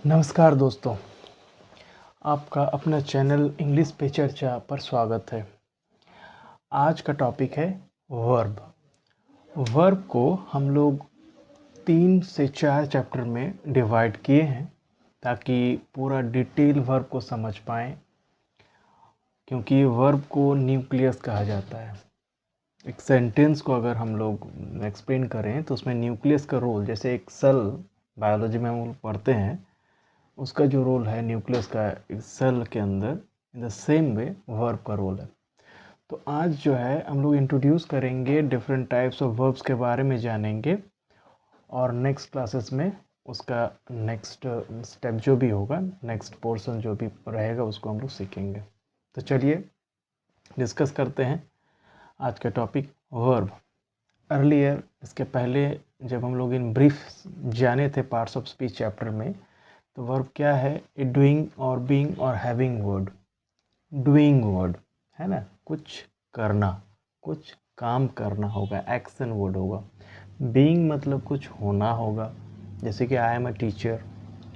नमस्कार दोस्तों, आपका अपना चैनल इंग्लिश पे चर्चा पर स्वागत है। आज का टॉपिक है वर्ब। वर्ब को हम लोग 3 से 4 चैप्टर में डिवाइड किए हैं ताकि पूरा डिटेल वर्ब को समझ पाएँ, क्योंकि वर्ब को न्यूक्लियस कहा जाता है। एक सेंटेंस को अगर हम लोग एक्सप्लेन करें तो उसमें न्यूक्लियस का रोल, जैसे एक सेल बायोलॉजी में हम लोग पढ़ते हैं, उसका जो रोल है न्यूक्लियस का एक सेल के अंदर, in the same way verb का रोल है। तो आज जो है हम लोग इंट्रोड्यूस करेंगे, डिफरेंट टाइप्स ऑफ वर्ब्स के बारे में जानेंगे और नेक्स्ट क्लासेस में उसका नेक्स्ट स्टेप जो भी होगा, नेक्स्ट पोर्शन जो भी रहेगा उसको हम लोग सीखेंगे। तो चलिए डिस्कस करते हैं आज का टॉपिक वर्ब। अर्लियर, इसके पहले जब हम लोग इन ब्रीफ जाने थे पार्ट्स ऑफ स्पीच चैप्टर में, तो वर्ब क्या है? ए डूइंग और बीइंग और हैविंग वर्ड। डूइंग वर्ड है ना, कुछ करना, कुछ काम करना होगा, एक्शन वर्ड होगा। बीइंग मतलब कुछ होना होगा, जैसे कि I am a teacher,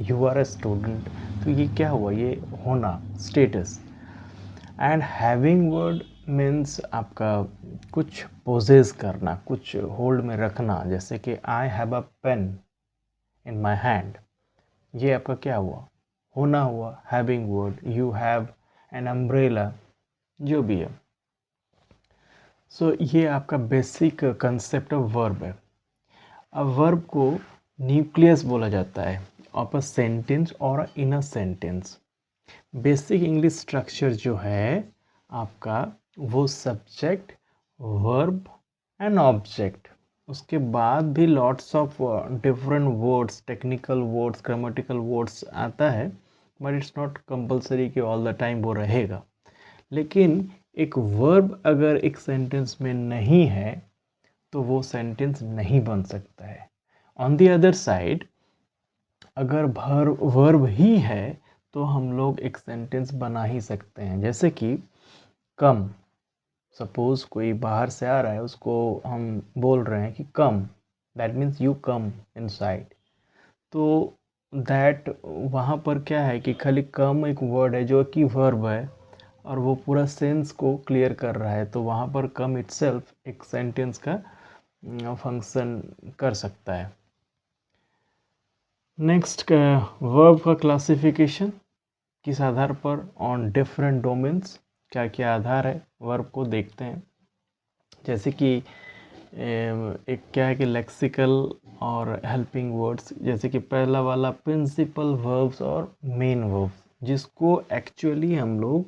you are a student, तो ये क्या हुआ? ये होना, status. And having word means आपका कुछ पोजेस करना, कुछ होल्ड में रखना, जैसे कि I have a pain in my hand, ये आपका क्या हुआ? होना हुआ, having word. You have an umbrella, जो भी है। सो ये आपका बेसिक कंसेप्ट ऑफ वर्ब है। अब वर्ब को न्यूक्लियस बोला जाता है ऑफ अ सेंटेंस और in a sentence. Basic English structure जो है आपका, वो सब्जेक्ट, वर्ब एंड ऑब्जेक्ट। उसके बाद भी lots of different words, technical words, grammatical words आता है, बट इट्स नॉट कंपलसरी कि ऑल द टाइम वो रहेगा। लेकिन एक वर्ब अगर एक सेंटेंस में नहीं है तो वो सेंटेंस नहीं बन सकता है। ऑन द अदर साइड, अगर वर्ब ही है तो हम लोग एक सेंटेंस बना ही सकते हैं। जैसे कि कम, सपोज कोई बाहर से आ रहा है, उसको हम बोल रहे हैं कि come, that means you come inside. तो दैट, वहाँ पर क्या है कि खाली कम एक वर्ड है जो कि वर्ब है और वो पूरा सेंस को क्लियर कर रहा है, तो वहाँ पर कम इटसेल्फ एक सेंटेंस का फंक्शन कर सकता है। नेक्स्ट, वर्ब का क्लासिफिकेशन किस आधार पर, ऑन डिफरेंट डोमेन्स, क्या क्या आधार है वर्ब को देखते हैं। जैसे कि एक क्या है कि लेक्सिकल और हेल्पिंग वर्ड्स, जैसे कि पहला वाला प्रिंसिपल वर्ब्स और मेन वर्ब्स, जिसको एक्चुअली हम लोग,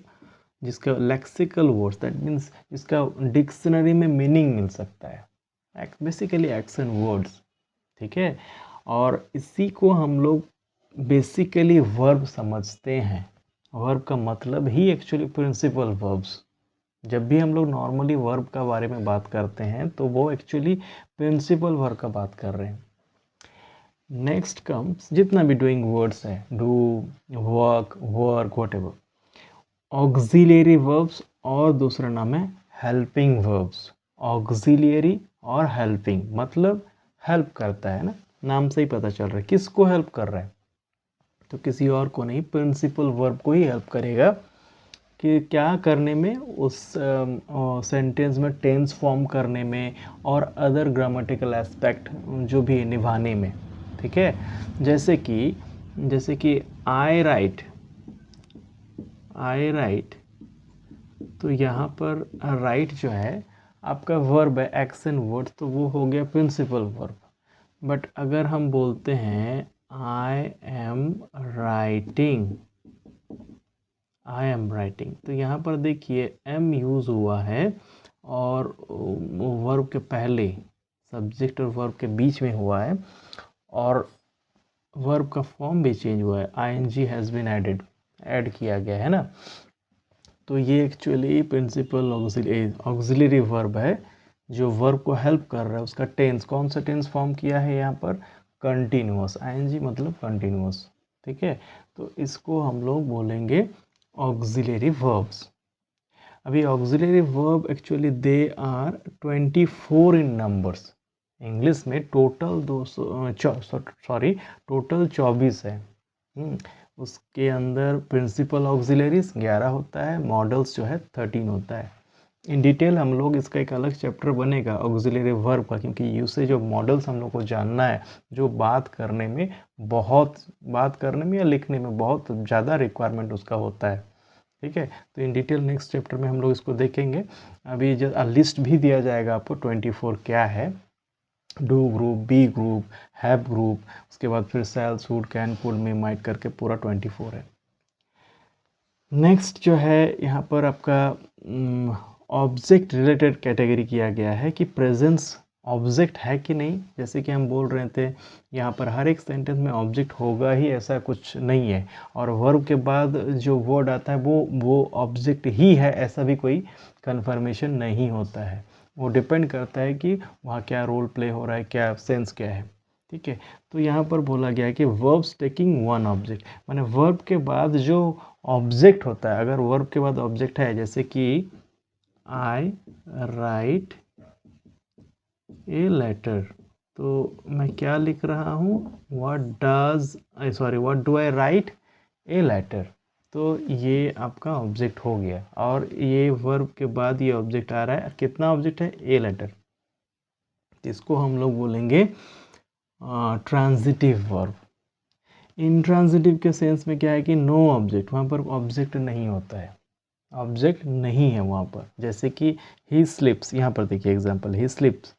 जिसका लेक्सिकल वर्ड्स, दैट मीन्स इसका डिक्शनरी में मीनिंग मिल सकता है, बेसिकली एक्शन वर्ड्स, ठीक है। और इसी को हम लोग बेसिकली वर्ब समझते हैं। वर्ब का मतलब ही एक्चुअली प्रिंसिपल वर्ब्स। जब भी हम लोग नॉर्मली वर्ब का बारे में बात करते हैं तो वो एक्चुअली प्रिंसिपल वर्ब का बात कर रहे हैं। नेक्स्ट कम्स जितना भी डूइंग वर्ड्स है, do, work, work, whatever. Auxiliary verbs और दूसरा नाम है हेल्पिंग वर्ब्स। ऑक्सिलियरी और हेल्पिंग मतलब हेल्प करता है ना, नाम से ही पता चल रहा है किसको हेल्प कर रहा है, तो किसी और को नहीं, प्रिंसिपल वर्ब को ही हेल्प करेगा कि क्या करने में, उस सेंटेंस में टेंस फॉर्म करने में और अदर ग्रामेटिकल एस्पेक्ट जो भी निभाने में, ठीक है। जैसे कि आई राइट, आई राइट, तो यहाँ पर राइट जो है आपका वर्ब है, एक्शन वर्ड, तो वो हो गया प्रिंसिपल वर्ब। बट अगर हम बोलते हैं I am writing, I am writing, तो यहाँ पर देखिए एम यूज़ हुआ है और वर्ब के पहले, सब्जेक्ट और वर्ब के बीच में हुआ है, और वर्ब का फॉर्म भी चेंज हुआ है, I N G has been added, add किया गया है ना। तो ये एक्चुअली प्रिंसिपल ऑक्सिलरी वर्ब है जो वर्ब को हेल्प कर रहा है। उसका टेंस, कौन सा टेंस फॉर्म किया है यहाँ पर? कंटिन्यूअस, आई एन जी मतलब कंटिन्यूअस, ठीक है। तो इसको हम लोग बोलेंगे ऑक्सिलरी वर्ब्स। अभी auxiliary verb actually they are 24 in numbers. English में टोटल 200 टोटल 24 है, उसके अंदर प्रिंसिपल ऑक्सिलरीज 11 होता है, मॉडल्स जो है 13 होता है। इन डिटेल हम लोग इसका एक अलग चैप्टर बनेगा ऑक्सिलरी वर्ब का, क्योंकि यूसेज ऑफ मॉडल्स हम लोग को जानना है, जो बात करने में या लिखने में बहुत ज़्यादा रिक्वायरमेंट उसका होता है। ठीक है, तो इन डिटेल नेक्स्ट चैप्टर में हम लोग इसको देखेंगे। अभी जो लिस्ट भी दिया जाएगा आपको 24 क्या है, do group, be group, have group, उसके बाद फिर shall, should, can, could, may, might करके पूरा 24 है। नेक्स्ट जो है यहाँ पर आपका ऑब्जेक्ट रिलेटेड कैटेगरी किया गया है कि प्रेजेंस ऑब्जेक्ट है कि नहीं। जैसे कि हम बोल रहे थे यहाँ पर हर एक सेंटेंस में ऑब्जेक्ट होगा ही ऐसा कुछ नहीं है, और वर्ब के बाद जो वर्ड आता है वो ऑब्जेक्ट ही है ऐसा भी कोई कन्फर्मेशन नहीं होता है। वो डिपेंड करता है कि वहाँ क्या रोल प्ले हो रहा है, क्या सेंस क्या है। ठीक है, तो यहाँ पर बोला गया है कि वर्ब्स टेकिंग वन ऑब्जेक्ट, माने वर्ब के बाद जो ऑब्जेक्ट होता है, अगर वर्ब के बाद ऑब्जेक्ट है, जैसे कि आई राइट ए लेटर, तो मैं क्या लिख रहा हूँ, what do I write a letter, तो ये आपका ऑब्जेक्ट हो गया। और ये वर्ब के बाद ये ऑब्जेक्ट आ रहा है, कितना ऑब्जेक्ट है, ए लेटर, इसको हम लोग बोलेंगे ट्रांजिटिव वर्ब। इंट्रांजिटिव के सेंस में क्या है कि नो ऑब्जेक्ट, वहाँ पर ऑब्जेक्ट नहीं होता है, ऑब्जेक्ट नहीं है वहाँ पर। जैसे कि ही स्लिप्स, यहाँ पर देखिए एग्जांपल, ही स्लिप्स,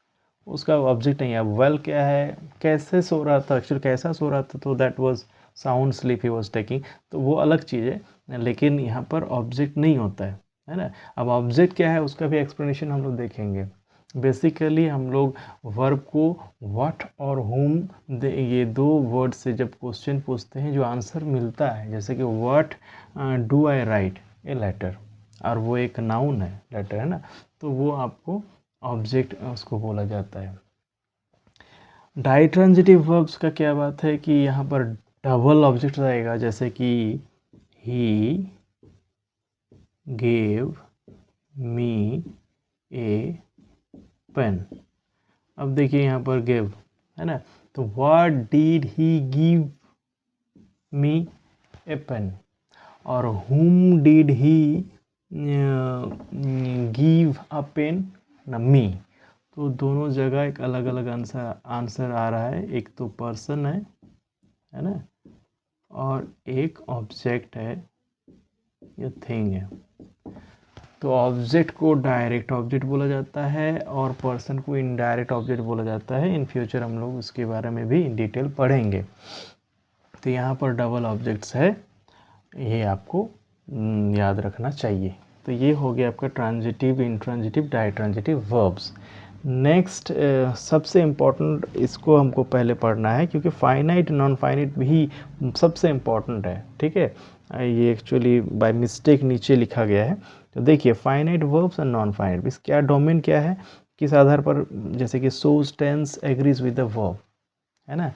उसका ऑब्जेक्ट नहीं है। वेल क्या है, कैसे सो रहा था, एक्चुअली कैसा सो रहा था, तो that was sound sleep he was taking, तो वो अलग चीज़ है, लेकिन यहाँ पर ऑब्जेक्ट नहीं होता है ना। अब ऑब्जेक्ट क्या है उसका भी एक्सप्लेनेशन हम लोग देखेंगे। बेसिकली हम लोग वर्ब को व्हाट और whom ये दो वर्ड से जब क्वेश्चन पूछते हैं जो आंसर मिलता है, जैसे कि what do I write a letter, और वो एक नाउन है, लेटर है ना, तो वो आपको ऑब्जेक्ट उसको बोला जाता है। डाइट्रांजिटिव वर्ब्स का क्या बात है कि यहाँ पर डबल ऑब्जेक्ट रहेगा, जैसे कि he gave me a pen. अब देखिए यहाँ पर गिव है ना, तो what did he give me a pen, और whom did he give a pen ना मी, तो दोनों जगह एक अलग अलग आंसर आ रहा है। एक तो पर्सन है ना, और एक ऑब्जेक्ट है या थिंग है। तो ऑब्जेक्ट को डायरेक्ट ऑब्जेक्ट बोला जाता है और पर्सन को इनडायरेक्ट ऑब्जेक्ट बोला जाता है। इन फ्यूचर हम लोग उसके बारे में भी इन डिटेल पढ़ेंगे। तो यहाँ पर डबल ऑब्जेक्ट्स है, ये आपको याद रखना चाहिए। तो ये हो गया आपका ट्रांजिटिव, इंट्रांजिटिव, डाइट्रांजिटिव वर्ब्स। नेक्स्ट सबसे इम्पॉर्टेंट, इसको हमको पहले पढ़ना है क्योंकि फाइनाइट नॉन फाइनाइट भी सबसे इम्पॉर्टेंट है। ठीक है, ये एक्चुअली बाय मिस्टेक नीचे लिखा गया है। तो देखिए finite verbs and non finite, इस क्या डोमेन क्या है, किस आधार पर, जैसे कि shows tense agrees with the verb, है ना।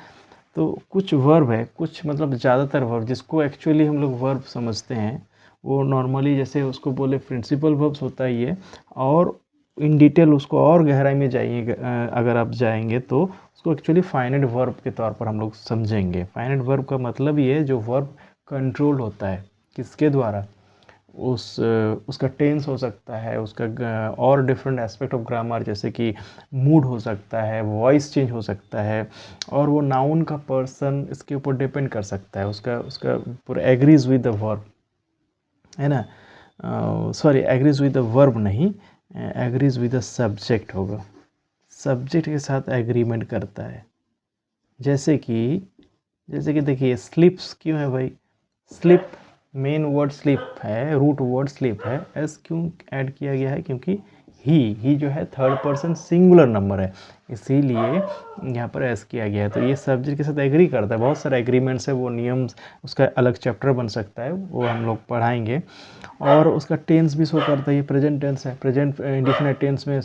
तो कुछ वर्ब है, कुछ मतलब ज़्यादातर वर्ब जिसको एक्चुअली हम लोग वर्ब समझते हैं, वो नॉर्मली जैसे उसको बोले प्रिंसिपल वर्ब्स होता है ये, और इन डिटेल उसको और गहराई में जाइए अगर आप जाएंगे तो उसको एक्चुअली फाइनाइट वर्ब के तौर पर हम लोग समझेंगे। फाइनाइट वर्ब का मतलब ये है जो वर्ब कंट्रोल होता है, किसके द्वारा, उसका टेंस हो सकता है, उसका और डिफरेंट एस्पेक्ट ऑफ ग्रामर, जैसे कि मूड हो सकता है, वॉइस चेंज हो सकता है, और वो नाउन का पर्सन इसके ऊपर डिपेंड कर सकता है, उसका पूरा एग्रीज विद द वर्ब, है ना। Sorry, agrees with the verb नहीं, एग्रीज विद द सब्जेक्ट होगा, सब्जेक्ट के साथ एग्रीमेंट करता है। जैसे कि देखिए स्लिप्स क्यों है भाई, स्लिप मेन वर्ड स्लिप है, रूट वर्ड स्लिप है, एस क्यों ऐड किया गया है, क्योंकि ही जो है थर्ड पर्सन सिंगुलर नंबर है, इसीलिए यहाँ पर एस किया गया है। तो ये सब्जेक्ट के साथ एग्री करता है, बहुत सारे एग्रीमेंट्स है, वो नियम, उसका अलग चैप्टर बन सकता है, वो हम लोग पढ़ाएंगे। और उसका टेंस भी शो करता है, ये प्रेजेंट टेंस है, प्रेजेंट इंडिफिनिट टेंस में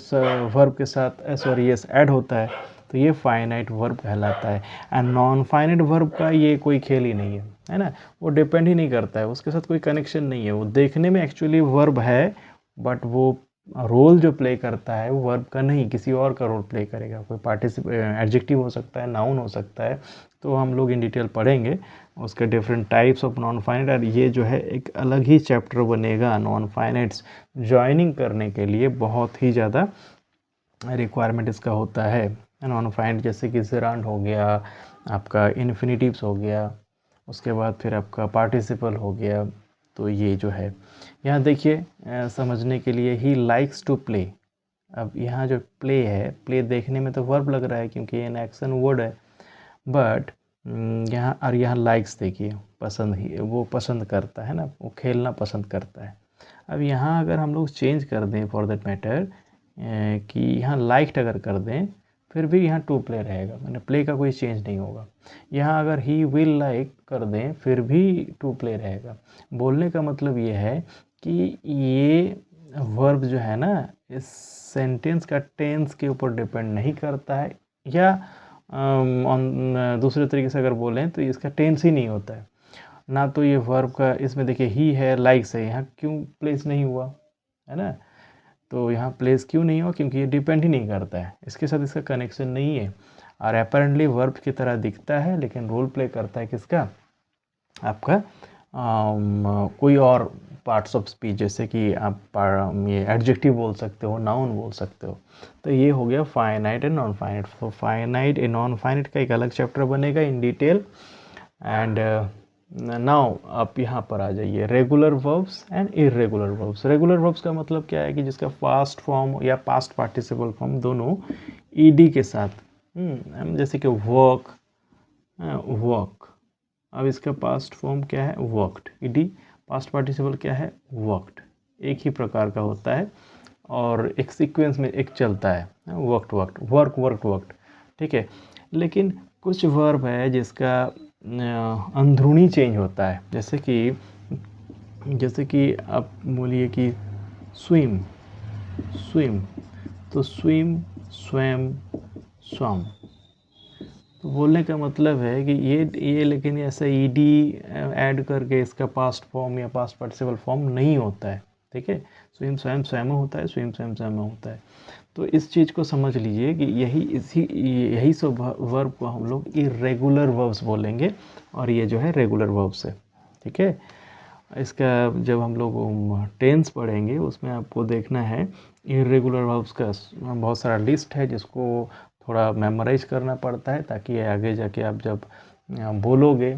वर्ब के साथ एस और एस ऐड होता है, तो ये फाइनाइट वर्ब कहलाता है। एंड नॉन फाइनाइट वर्ब का ये कोई खेल ही नहीं है ना, वो डिपेंड ही नहीं करता है, उसके साथ कोई कनेक्शन नहीं है, वो देखने में एक्चुअली वर्ब है, बट वो रोल जो प्ले करता है वो वर्ब का नहीं, किसी और का रोल प्ले करेगा, कोई पार्टिसिप एडजेक्टिव हो सकता है, नाउन हो सकता है, तो हम लोग इन डिटेल पढ़ेंगे उसके different types of non finite. और ये जो है एक अलग ही चैप्टर बनेगा नॉन फाइनाइट्स ज्वाइनिंग करने के लिए, बहुत ही ज़्यादा रिक्वायरमेंट इसका होता है। नॉन फाइनाइट जैसे कि जेरांड हो गया, आपका इन्फिनिटिव्स हो गया, उसके बाद फिर आपका पार्टिसिपल हो गया। तो ये जो है यहाँ देखिए समझने के लिए ही लाइक्स टू प्ले। अब यहाँ जो प्ले है, प्ले देखने में तो वर्ब लग रहा है क्योंकि ये एन एक्शन वर्ड है, बट यहाँ और यहाँ लाइक्स देखिए पसंद ही, वो पसंद करता है ना, वो खेलना पसंद करता है। अब यहाँ अगर हम लोग चेंज कर दें फॉर दैट मैटर कि यहाँ लाइक्ड अगर कर दें, फिर भी यहाँ टू प्ले रहेगा, मैंने प्ले का कोई चेंज नहीं होगा। यहाँ अगर ही विल लाइक कर दें फिर भी टू प्ले रहेगा। बोलने का मतलब ये है कि ये वर्ब जो है ना, इस सेंटेंस का टेंस के ऊपर डिपेंड नहीं करता है, या दूसरे तरीके से अगर बोलें तो इसका टेंस ही नहीं होता है ना। तो ये वर्ब का इसमें देखिए ही है, लाइक्स है, यहाँ क्यों प्लेस नहीं हुआ है ना। तो यहाँ प्लेस क्यों नहीं हुआ, क्योंकि ये डिपेंड ही नहीं करता है, इसके साथ इसका कनेक्शन नहीं है, और अपेरेंटली वर्ब की तरह दिखता है लेकिन रोल प्ले करता है किसका, आपका कोई और पार्ट्स ऑफ स्पीच, जैसे कि आप ये एडजेक्टिव बोल सकते हो, नाउन बोल सकते हो। तो ये हो गया फाइनाइट एंड नॉन फाइनाइट। तो फाइनाइट एंड नॉन फाइनाइट का एक अलग चैप्टर बनेगा इन डिटेल। एंड नाउ आप यहाँ पर आ जाइए, regular verbs and irregular verbs. Regular verbs का मतलब क्या है कि जिसका पास्ट फॉर्म या पास्ट पार्टिसिपल फॉर्म दोनों ईडी के साथ, जैसे कि वर्क, वर्क। अब इसका पास्ट फॉर्म क्या है, वर्कड। ईडी पास्ट पार्टिसिपल क्या है, वर्कड। एक ही प्रकार का होता है और एक सीक्वेंस में एक चलता है, worked worked, work worked worked, ठीक है। लेकिन कुछ वर्ब है जिसका अंदरूनी चेंज होता है, जैसे कि आप बोलिए कि स्विम, स्विम, तो स्विम, स्वयं, स्वम। तो बोलने का मतलब है कि ये लेकिन ऐसा ईडी ऐड करके इसका पास्ट फॉर्म या पास्ट पार्टिसिपल फॉर्म नहीं होता है, ठीक है। स्विम स्वयं स्वयं होता है, स्विम स्वयं स्वयं होता है। तो इस चीज़ को समझ लीजिए कि यही सब वर्ब को हम लोग इरेगुलर वर्ब्स बोलेंगे, और ये जो है रेगुलर वर्ब्स है, ठीक है। इसका जब हम लोग टेंस पढ़ेंगे उसमें आपको देखना है इरेगुलर वर्ब्स का बहुत सारा लिस्ट है, जिसको थोड़ा मेमोराइज करना पड़ता है, ताकि आगे जाके आप जब बोलोगे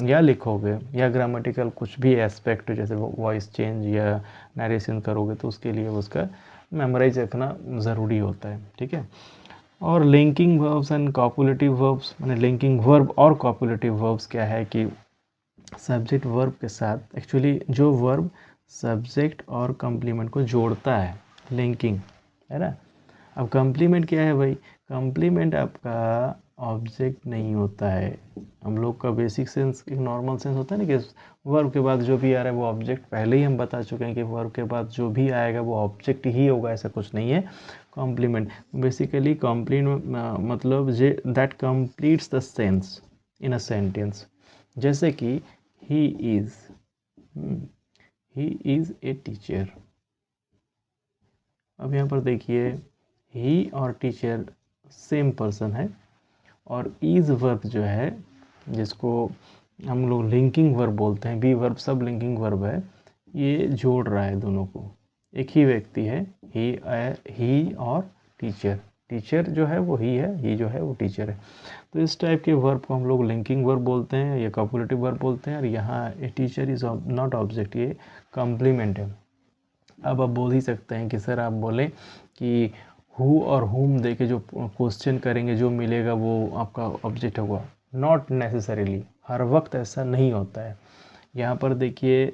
या लिखोगे या ग्रामेटिकल कुछ भी एस्पेक्ट जैसे वॉइस चेंज या नरेशन करोगे तो उसके लिए उसका मेमोराइज रखना ज़रूरी होता है, ठीक है। और लिंकिंग वर्ब्स एंड कॉपुलेटिव वर्ब्स, मैंने लिंकिंग वर्ब और कॉपुलेटिव वर्ब्स क्या है कि सब्जेक्ट वर्ब के साथ एक्चुअली जो वर्ब सब्जेक्ट और कम्प्लीमेंट को जोड़ता है, लिंकिंग, है ना। अब कम्प्लीमेंट क्या है भाई, कम्प्लीमेंट आपका ऑब्जेक्ट नहीं होता है। हम लोग का बेसिक सेंस एक नॉर्मल सेंस होता है ना कि वर्ब के बाद जो भी आ रहा है वो ऑब्जेक्ट, पहले ही हम बता चुके हैं कि वर्ब के बाद जो भी आएगा वो ऑब्जेक्ट ही होगा, ऐसा कुछ नहीं है। कॉम्प्लीमेंट बेसिकली कॉम्प्लीमेंट मतलब that completes the sense in a sentence, जैसे कि ही इज़ ए टीचर। अब यहाँ पर देखिए ही और टीचर सेम पर्सन है, और इज़ वर्ब जो है जिसको हम लोग लिंकिंग वर्ब बोलते हैं, बी वर्ब सब लिंकिंग वर्ब है, ये जोड़ रहा है दोनों को, एक ही व्यक्ति है, ही और टीचर। टीचर जो है वो ही है, ही जो है वो टीचर है। तो इस टाइप के वर्ब को हम लोग लिंकिंग वर्ब बोलते हैं या कॉपुलेटिव वर्ब बोलते हैं। और यहाँ a teacher is not object, ये कॉम्प्लीमेंट है। अब आप बोल ही सकते हैं कि सर आप बोलें कि हु और हुम दे के जो क्वेश्चन करेंगे जो मिलेगा वो आपका ऑब्जेक्ट होगा। नॉट नेसेसरीली, हर वक्त ऐसा नहीं होता है। यहाँ पर देखिए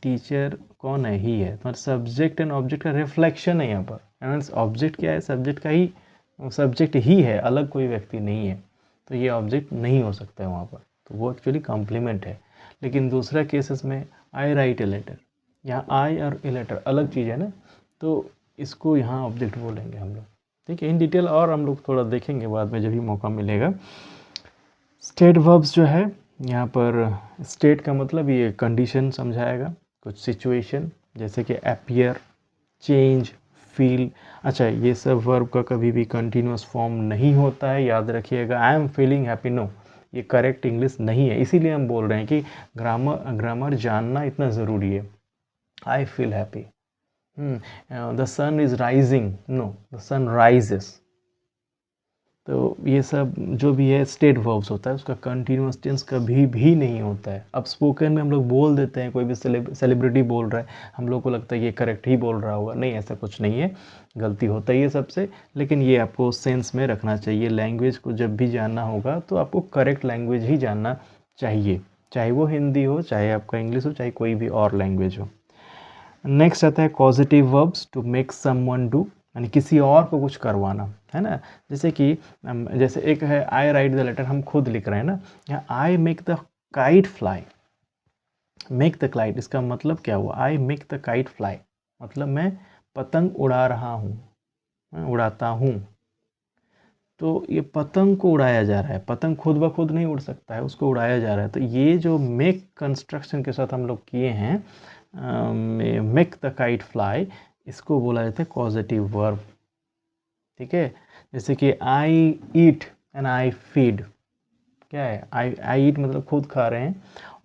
टीचर कौन है, ही है, तो सब्जेक्ट एंड ऑब्जेक्ट का रिफ्लेक्शन है यहाँ पर। ऑब्जेक्ट क्या है, सब्जेक्ट का ही, सब्जेक्ट ही है, अलग कोई व्यक्ति नहीं है, तो ये ऑब्जेक्ट नहीं हो सकता है वहाँ पर, तो वो एक्चुअली कॉम्प्लीमेंट है। लेकिन दूसरा केसेस में आई राइट ए लेटर, यहाँ आई और ए लेटर अलग चीज़ है ना, तो इसको यहाँ ऑब्जेक्ट बोलेंगे हम लोग, ठीक है। इन डिटेल और हम लोग थोड़ा देखेंगे बाद में जब भी मौका मिलेगा। स्टेट वर्ब्स जो है, यहाँ पर स्टेट का मतलब ये कंडीशन समझाएगा, कुछ सिचुएशन, जैसे कि अपीयर, चेंज, फील। अच्छा, ये सब वर्ब का कभी भी कंटिन्यूस फॉर्म नहीं होता है, याद रखिएगा। I am feeling happy, no, ये करेक्ट इंग्लिश नहीं है। इसीलिए हम बोल रहे हैं कि ग्रामर जानना इतना ज़रूरी है। I feel happy, the sun is rising, no the sun rises. तो ये सब जो भी है स्टेट वर्ब्स होता है, उसका कंटिन्यूअस टेंस कभी भी नहीं होता है। अब स्पोकन में हम लोग बोल देते हैं, कोई भी सेलिब्रिटी बोल रहा है, हम लोग को लगता है ये करेक्ट ही बोल रहा होगा। नहीं, ऐसा कुछ नहीं है, गलती होता ही है सबसे, लेकिन ये आपको सेंस में रखना चाहिए। लैंग्वेज को जब भी जानना होगा तो आपको करेक्ट लैंग्वेज ही जानना चाहिए, चाहे वो हिंदी हो, चाहे आपका इंग्लिश हो, चाहे कोई भी और लैंग्वेज हो। नेक्स्ट आता है causative verbs, to make someone do, यानी किसी और को कुछ करवाना, है ना। जैसे कि जैसे एक है आई राइट द लेटर, हम खुद लिख रहे हैं ना, यहाँ I make the kite fly. Make the kite, इसका मतलब क्या हुआ, I make the kite fly, मतलब मैं पतंग उड़ा रहा हूँ, मैं उड़ाता हूँ। तो ये पतंग को उड़ाया जा रहा है, पतंग खुद ब खुद नहीं उड़ सकता है, उसको उड़ाया जा रहा है। तो ये जो मेक कंस्ट्रक्शन के साथ हम लोग किए हैं, मेक द काइट फ्लाई, इसको बोला जाता है कॉजेटिव वर्ब। ठीक है, जैसे कि आई ईट एंड आई फीड, क्या है, आई ईट मतलब खुद खा रहे हैं,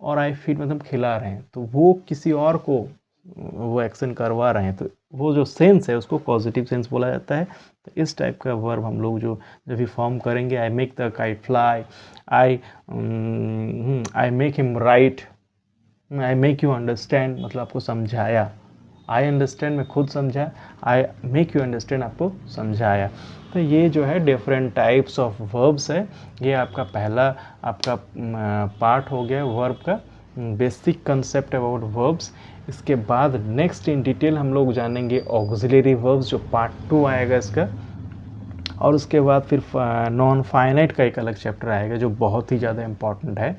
और आई फीड मतलब खिला रहे हैं, तो वो किसी और को वो एक्शन करवा रहे हैं, तो वो जो सेंस है उसको पॉजिटिव सेंस बोला जाता है। तो इस टाइप का वर्ब हम लोग जो जब भी फॉर्म करेंगे, I make the kite fly, I make him right, I make you understand मतलब आपको समझाया, आई अंडरस्टैंड में खुद समझा, आई मेक यू अंडरस्टैंड आपको समझाया। तो ये जो है डिफरेंट टाइप्स ऑफ वर्ब्स है। ये आपका पहला आपका पार्ट हो गया वर्ब का, बेसिक कंसेप्ट अबाउट वर्ब्स। इसके बाद नेक्स्ट इन डिटेल हम लोग जानेंगे ऑक्सिलरी वर्ब्स, जो पार्ट 2 आएगा इसका, और उसके बाद फिर नॉन फाइनाइट का एक अलग चैप्टर आएगा जो बहुत ही ज़्यादा इम्पॉर्टेंट है।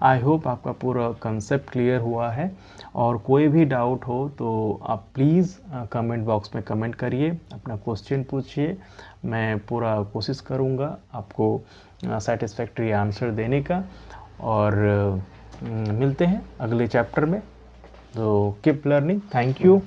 आई होप आपका पूरा कंसेप्ट क्लियर हुआ है, और कोई भी डाउट हो तो आप प्लीज़ कमेंट बॉक्स में कमेंट करिए, अपना क्वेश्चन पूछिए, मैं पूरा कोशिश करूँगा आपको सेटिस्फैक्ट्री आंसर देने का। और मिलते हैं अगले चैप्टर में, तो कीप लर्निंग, थैंक यू।